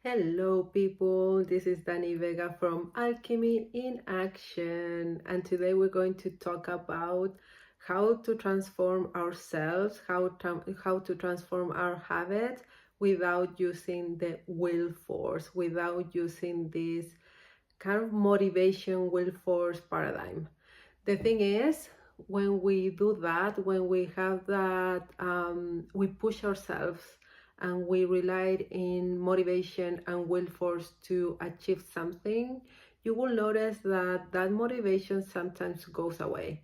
Hello people, this is Dani Vega from Alchemy in Action, and today we're going to talk about how to transform ourselves, how to transform our habits without using the will force, without using this kind of motivation will force paradigm. The thing is, when we do that, when we have that, we push ourselves and we rely in motivation and will force to achieve something, you will notice that that motivation sometimes goes away,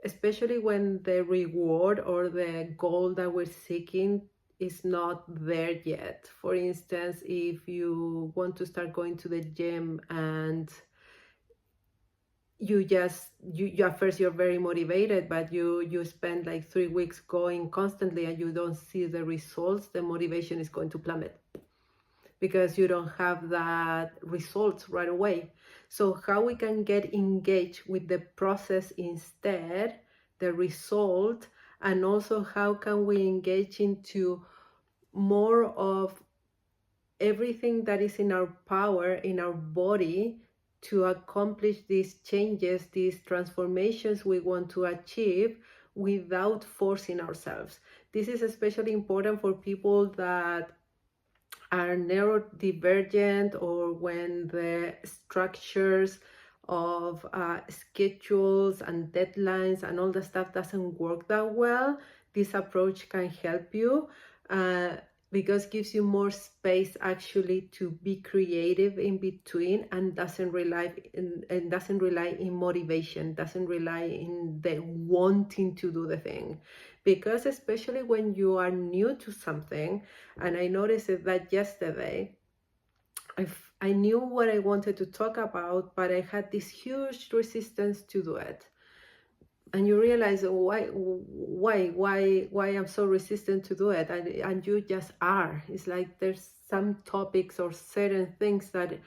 especially when the reward or the goal that we're seeking is not there yet. For instance, if you want to start going to the gym and you at first you're very motivated, but you spend like 3 weeks going constantly and you don't see the results, the motivation is going to plummet because you don't have that results right away. So how we can get engaged with the process instead, the result, and also how can we engage into more of everything that is in our power, in our body, to accomplish these changes, these transformations we want to achieve without forcing ourselves. This is especially important for people that are neurodivergent, or when the structures of schedules and deadlines and all the stuff doesn't work that well. This approach can help you uh, because gives you more space actually to be creative in between, and doesn't rely in motivation, doesn't rely in the wanting to do the thing. Because especially when you are new to something, and I noticed that yesterday, I knew what I wanted to talk about, but I had this huge resistance to do it. And you realize why I'm so resistant to do it, and you just are. It's like there's some topics or certain things that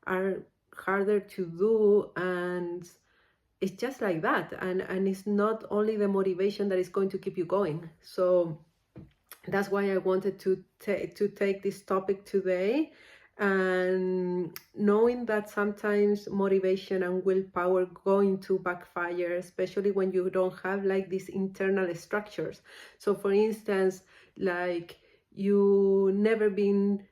are harder to do, and it's just like that. And it's not only the motivation that is going to keep you going. So that's why I wanted to take this topic today, and knowing that sometimes motivation and willpower going to backfire, especially when you don't have like these internal structures. So for instance, like you never been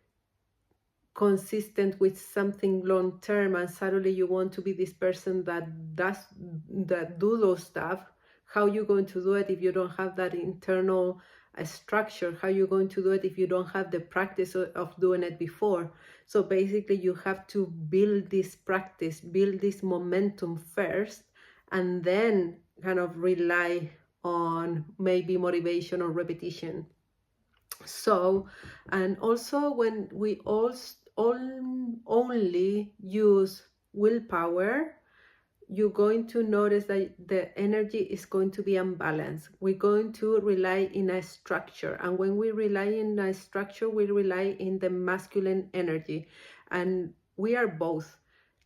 consistent with something long term, and suddenly you want to be this person that do those stuff. How you going to do it if you don't have that internal structure? How you going to do it if you don't have the practice of doing it before? So basically you have to build this practice, build this momentum first, and then kind of rely on maybe motivation or repetition. So, and also when we only use willpower, you're going to notice that the energy is going to be unbalanced. We're going to rely in a structure. And when we rely in a structure, we rely in the masculine energy. And we are both,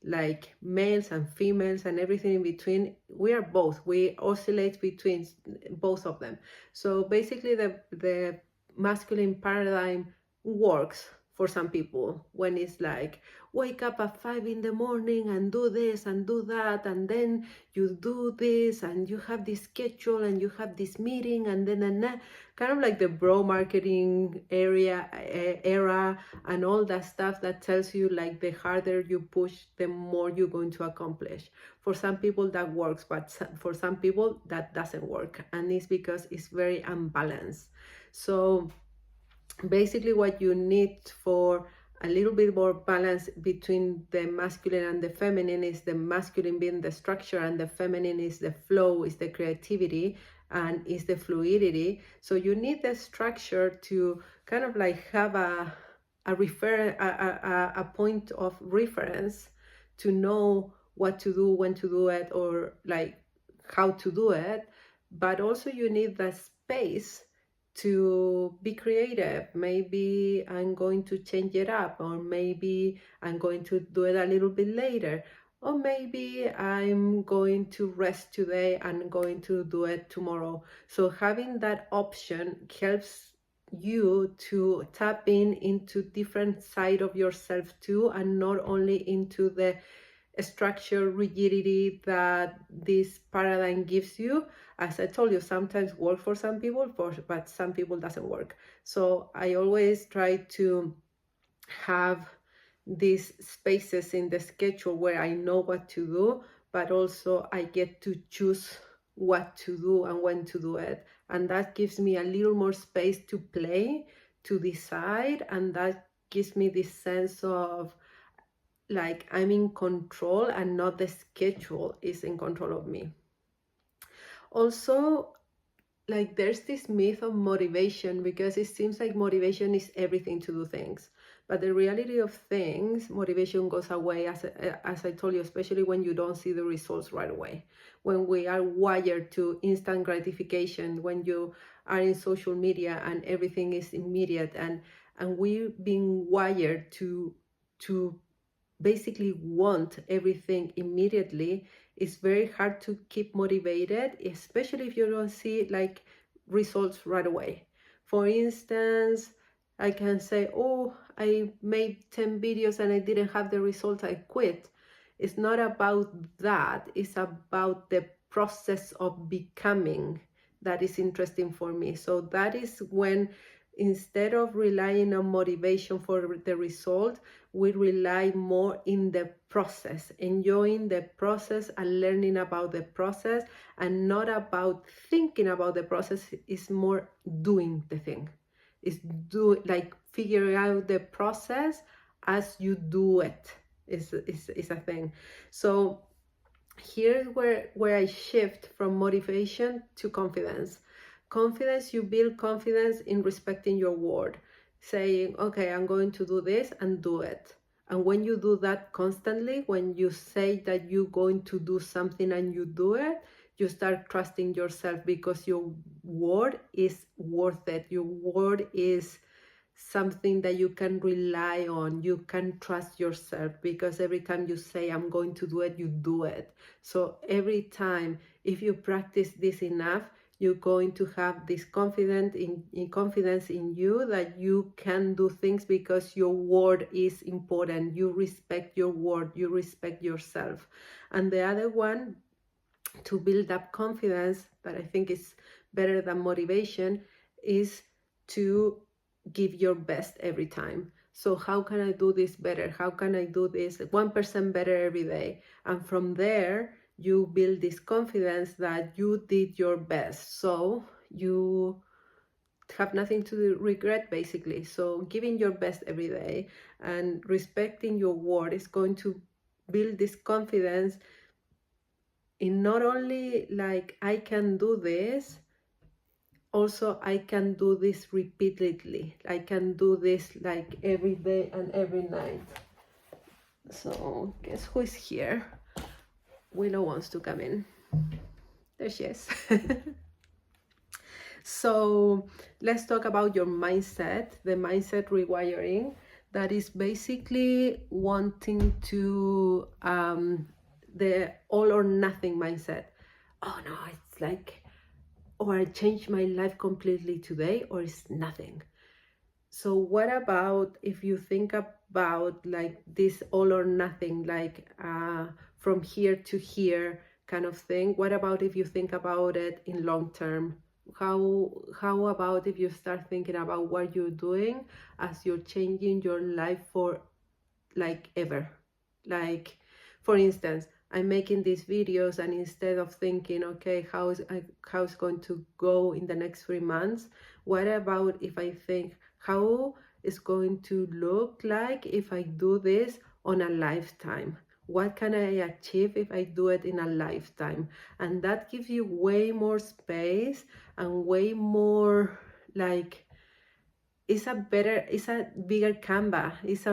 like males and females and everything in between. We are both. We oscillate between both of them. So basically the masculine paradigm works for some people when it's like wake up at 5 in the morning and do this and do that, and then you do this and you have this schedule and you have this meeting, and then kind of like the bro marketing era and all that stuff that tells you like the harder you push, the more you're going to accomplish. For some people that works, but for some people that doesn't work, and it's because it's very unbalanced. So basically what you need for a little bit more balance between the masculine and the feminine is the masculine being the structure and the feminine is the flow, is the creativity, and is the fluidity. So you need the structure to kind of like have a point of reference to know what to do, when to do it, or like how to do it. But also you need the space to be creative. Maybe I'm going to change it up, or maybe I'm going to do it a little bit later, or maybe I'm going to rest today and going to do it tomorrow. So having that option helps you to tap into different side of yourself too, and not only into the structure rigidity that this paradigm gives you. As I told you, sometimes work for some people, but some people doesn't work. So I always try to have these spaces in the schedule where I know what to do, but also I get to choose what to do and when to do it. And that gives me a little more space to play, to decide, and that gives me this sense of like I'm in control and not the schedule is in control of me. Also, like there's this myth of motivation, because it seems like motivation is everything to do things, but the reality of things, motivation goes away, as I told you, especially when you don't see the results right away, when we are wired to instant gratification, when you are in social media and everything is immediate, and we've been wired to basically want everything immediately. It's very hard to keep motivated, especially if you don't see like results right away. For instance, I can say, oh, I made 10 videos and I didn't have the results, I quit. It's not about that. It's about the process of becoming that is interesting for me. So that is when, instead of relying on motivation for the result, we rely more in the process, enjoying the process and learning about the process, and not about thinking about the process. Is more doing the thing. Is like figuring out the process as you do it is a thing. So here's where I shift from motivation to confidence. Confidence, you build confidence in respecting your word, saying, okay, I'm going to do this, and do it. And when you do that constantly, when you say that you're going to do something and you do it, you start trusting yourself, because your word is worth it. Your word is something that you can rely on. You can trust yourself, because every time you say I'm going to do it, you do it. So every time, if you practice this enough, you're going to have this confidence in you that you can do things, because your word is important. You respect your word, you respect yourself. And the other one, to build up confidence, that I think is better than motivation, is to give your best every time. So how can I do this better? How can I do this 1% better every day? And from there, you build this confidence that you did your best. So you have nothing to regret, basically. So giving your best every day and respecting your word is going to build this confidence in not only like I can do this, also I can do this repeatedly. I can do this like every day and every night. So guess who is here? Willow wants to come in. There she is. So let's talk about your mindset, the mindset rewiring. That is basically wanting to the all or nothing mindset. Oh no, it's like, or I change my life completely today, or it's nothing. So what about if you think about like this all or nothing, like from here to here kind of thing? What about if you think about it in long term? How about if you start thinking about what you're doing as you're changing your life for like ever? Like, for instance, I'm making these videos, and instead of thinking, okay, how it's going to go in the next 3 months, what about if I think, how it's going to look like if I do this on a lifetime? What can I achieve if I do it in a lifetime? And that gives you way more space and way more like, it's a bigger canvas, it's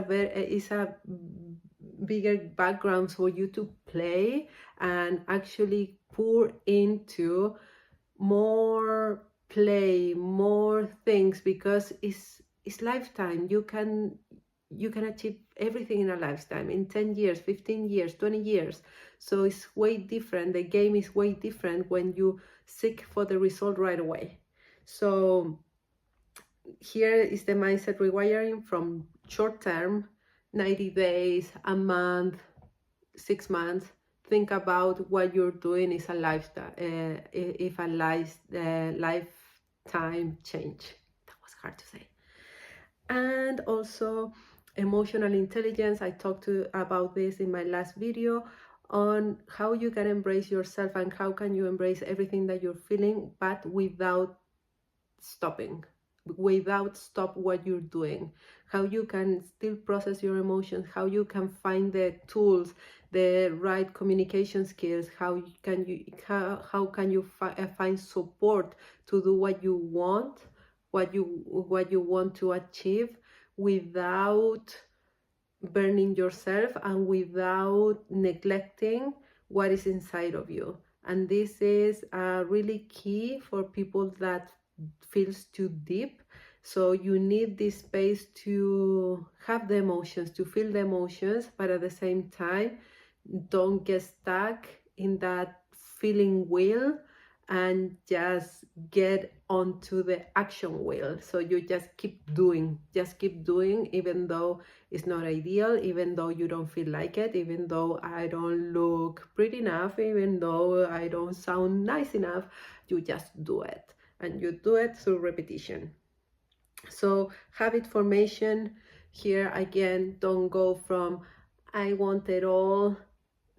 a bigger background for you to play and actually pour into more play, more things, because it's lifetime. You can achieve everything in a lifetime, in 10 years, 15 years, 20 years. So it's way different. The game is way different when you seek for the result right away. So here is the mindset rewiring from short term, 90 days, a month, 6 months. Think about what you're doing is a lifestyle, if a lifetime change. That was hard to say. And also emotional intelligence. I talked about this in my last video on how you can embrace yourself and how can you embrace everything that you're feeling, but without stopping, without stop what you're doing, how you can still process your emotions, how you can find the tools, the right communication skills, how can you find support to do what you want, what you want to achieve, without burning yourself and without neglecting what is inside of you. And this is really key for people that feels too deep. So you need this space to have the emotions, to feel the emotions, but at the same time don't get stuck in that feeling wheel and just get onto the action wheel. So you just keep doing, even though it's not ideal, even though you don't feel like it, even though I don't look pretty enough, even though I don't sound nice enough. You just do it, and you do it through repetition. So habit formation, here again, don't go from I want it all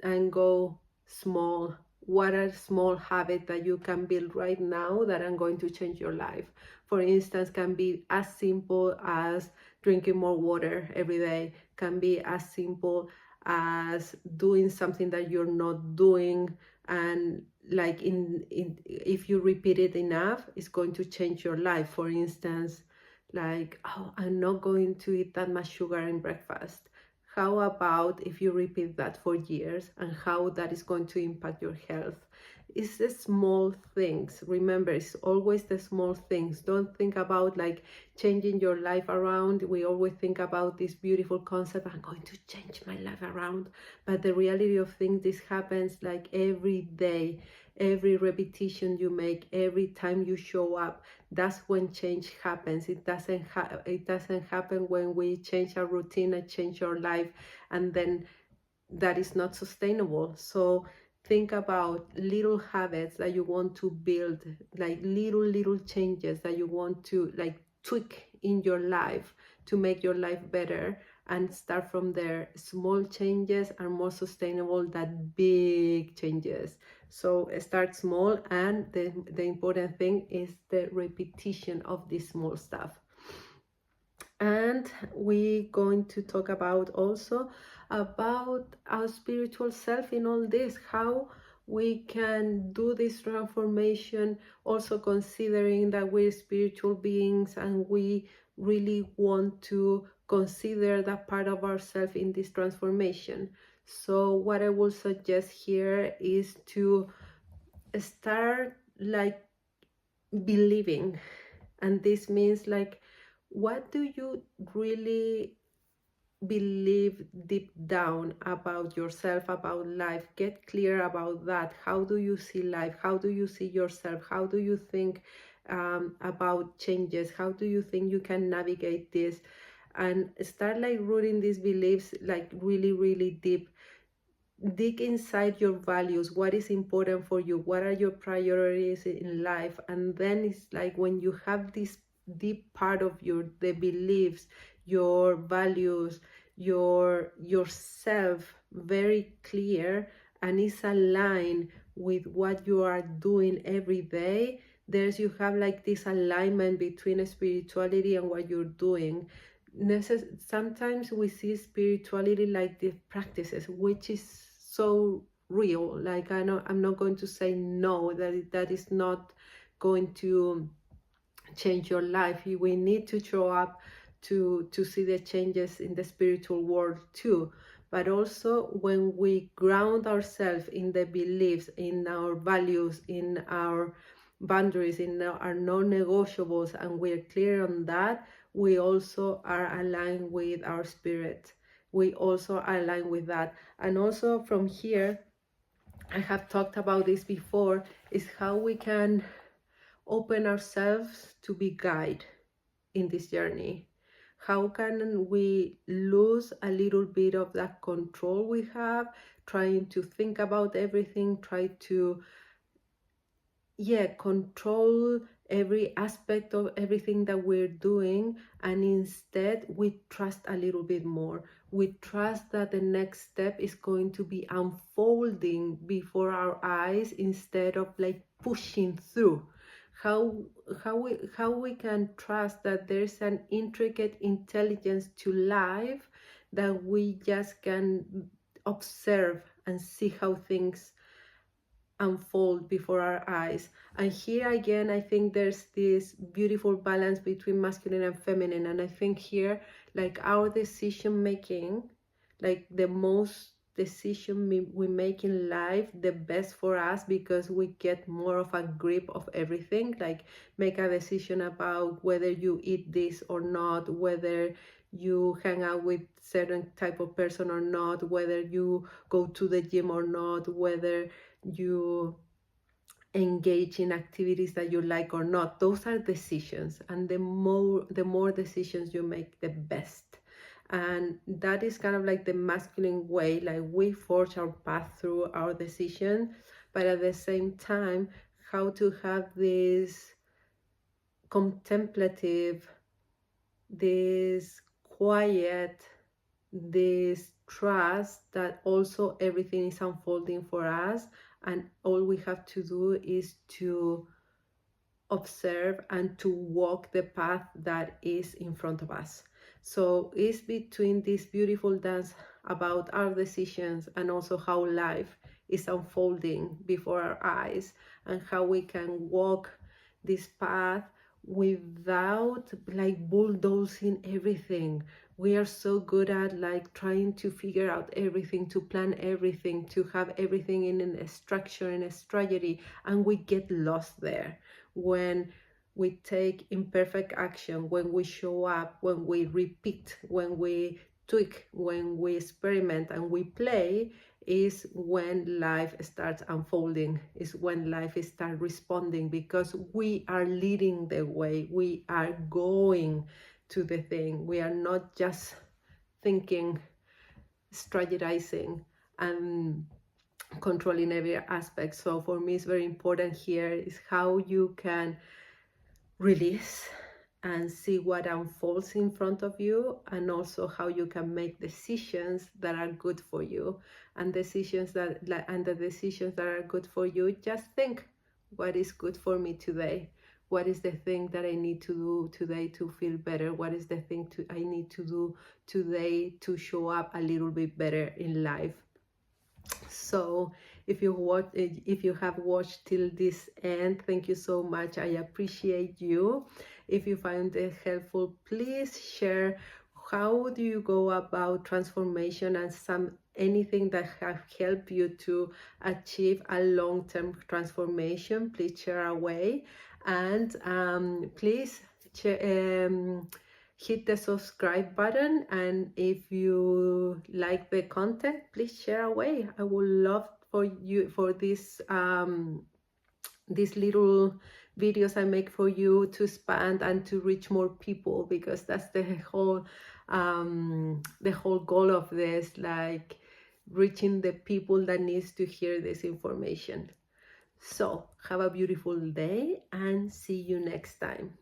and go small. What are small habits that you can build right now that are going to change your life? For instance, can be as simple as drinking more water every day, can be as simple as doing something that you're not doing, and like if you repeat it enough, it's going to change your life. For instance, like, oh, I'm not going to eat that much sugar in breakfast. How about if you repeat that for years, and how that is going to impact your health? It's the small things. Remember, it's always the small things. Don't think about like changing your life around. We always think about this beautiful concept, I'm going to change my life around. But the reality of things, this happens like every day, every repetition you make, every time you show up. That's when change happens. It doesn't happen when we change our routine and change our life, and then that is not sustainable. So think about little habits that you want to build, like little changes that you want to like tweak in your life to make your life better, and start from there. Small changes are more sustainable than big changes. So start small, and the important thing is the repetition of this small stuff. And we're going to talk about also about our spiritual self in all this, how we can do this transformation, also considering that we're spiritual beings and we really want to consider that part of ourselves in this transformation. So what I will suggest here is to start like believing, and this means like, what do you really believe deep down about yourself, about life? Get clear about that. How do you see life? How do you see yourself? How do you think about changes? How do you think you can navigate this? And start like rooting these beliefs like really deep. Dig inside your values. What is important for you? What are your priorities in life? And then it's like when you have this deep part of the beliefs, your values, yourself very clear, and it's aligned with what you are doing every day. You have like this alignment between spirituality and what you're doing. Sometimes we see spirituality like the practices, which is so real. Like I'm not going to say no, that is not going to change your life. We need to show up to see the changes in the spiritual world too. But also when we ground ourselves in the beliefs, in our values, in our boundaries, in our non-negotiables, and we're clear on that, we also are aligned with our spirit. We also align with that. And also from here, I have talked about this before, is how we can open ourselves to be guided in this journey? How can we lose a little bit of that control we have, trying to think about everything, try to control every aspect of everything that we're doing, and instead we trust a little bit more. We trust that the next step is going to be unfolding before our eyes instead of like pushing through. How we can trust that there's an intricate intelligence to life, that we just can observe and see how things unfold before our eyes. And here again, I think there's this beautiful balance between masculine and feminine. And I think here, like our decision making, like the most decision we make in life, the best for us, because we get more of a grip of everything. Like make a decision about whether you eat this or not, whether you hang out with certain type of person or not, whether you go to the gym or not, whether you engage in activities that you like or not. Those are decisions, and the more decisions you make, the best. And that is kind of like the masculine way, like we forge our path through our decision, but at the same time, how to have this contemplative, this quiet, this trust that also everything is unfolding for us, and all we have to do is to observe and to walk the path that is in front of us. So it's between this beautiful dance about our decisions and also how life is unfolding before our eyes, and how we can walk this path without like bulldozing everything. We are so good at like trying to figure out everything, to plan everything, to have everything in a structure and a strategy, and we get lost there. When we take imperfect action, when we show up, when we repeat, when we tweak, when we experiment and we play, is when life starts unfolding, is when life starts responding, because we are leading the way, we are going to the thing. We are not just thinking, strategizing, and controlling every aspect. So for me, it's very important here is how you can release and see what unfolds in front of you, and also how you can make decisions that are good for you. And the decisions that are good for you, just think, what is good for me today? What is the thing that I need to do today to feel better? What is the thing I need to do today to show up a little bit better in life? So if you have watched till this end, thank you so much. I appreciate you. If you find it helpful, please share how do you go about transformation and anything that have helped you to achieve a long-term transformation. Please share away, and please hit the subscribe button. And if you like the content, please share away. I would love for this these little videos I make for you to expand and to reach more people, because that's the whole goal of this, like reaching the people that needs to hear this information. So have a beautiful day and see you next time.